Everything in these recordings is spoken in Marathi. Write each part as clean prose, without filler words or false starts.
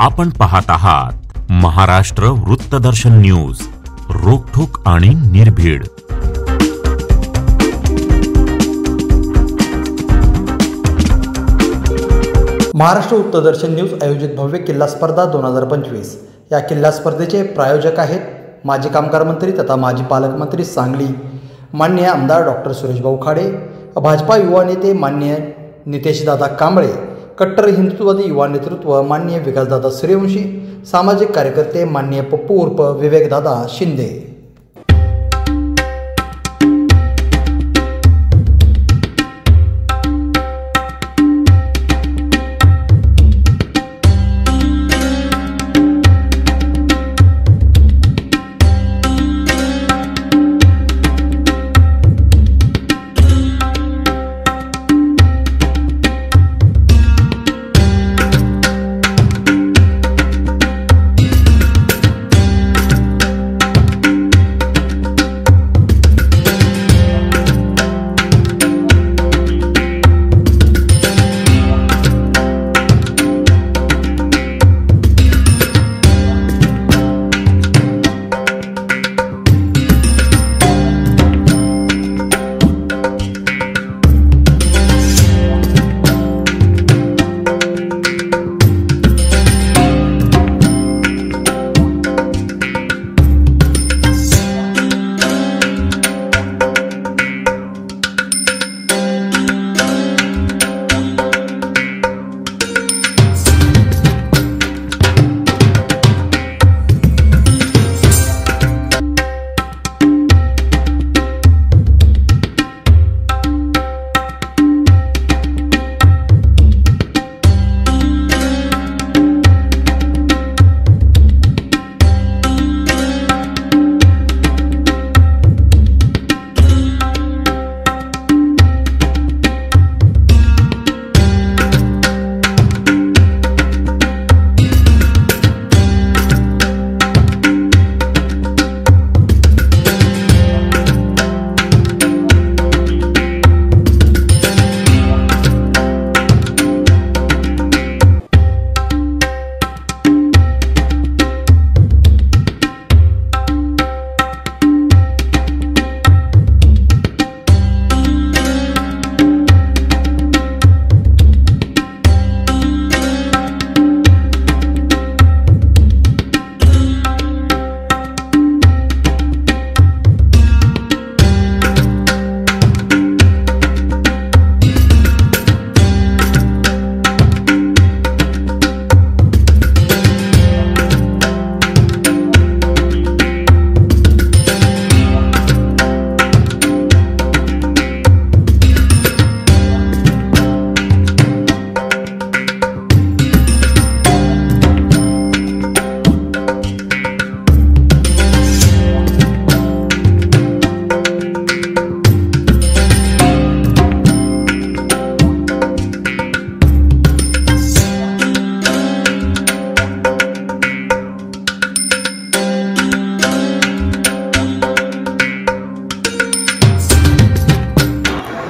आपण पाहत आहात महाराष्ट्र वृत्तदर्शन न्यूज, रोखठोक आणि निर्भीड। महाराष्ट्र वृत्तदर्शन न्यूज आयोजित भव्य किल्ला स्पर्धा 2025 या किल्ला स्पर्धेचे प्रायोजक आहेत माजी कामगार मंत्री तथा माजी पालकमंत्री सांगली माननीय आमदार डॉक्टर सुरेश भाऊ खाडे, भाजपा युवा नेते माननीय नितेशदादा कांबळे, कट्टर हिंदुत्ववादी युवा नेतृत्व माननीय विकासदादा सूर्यवंशी, सामाजिक कार्यकर्ते माननीय पप्पू उर्फ विवेकदादा शिंदे।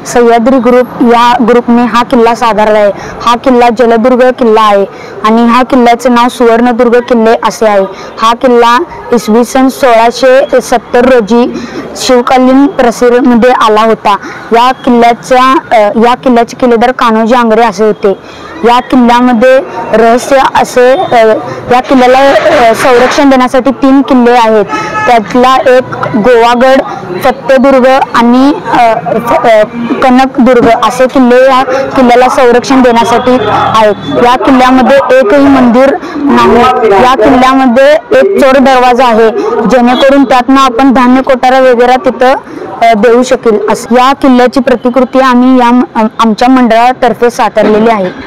सह्याद्री ग्रुप या ग्रुपने हा किल्ला साकारला आहे। हा किल्ला जलदुर्ग किल्ला आहे आणि हा किल्ल्याचे नाव सुवर्णदुर्ग किल्ले असे आहे। हा किल्ला इसवी सन 1670 रोजी शिवकालीन प्रसिद्धीमध्ये आला होता। या किल्ल्याचे किल्लेदार कान्होजी आंग्रे असे होते। या किल्ल्यामध्ये रहस्य असे या किल्ल्याला संरक्षण देण्यासाठी 3 किल्ले आहेत। त्यातला एक गोवागड, फत्तेदुर्ग आणि कनकदुर्ग असे किल्ले या किल्ल्याला संरक्षण देण्यासाठी आहेत। या किल्ल्यामध्ये एकही मंदिर नाही। या किल्ल्यामध्ये एक चोर दरवाजा आहे जेणेकरून त्यातनं आपण धान्य कोठारा वगैरे तिथं देऊ शकेल। या किल्ल्याची प्रतिकृती आम्ही आमच्या मंडळातर्फे साकारलेली आहे।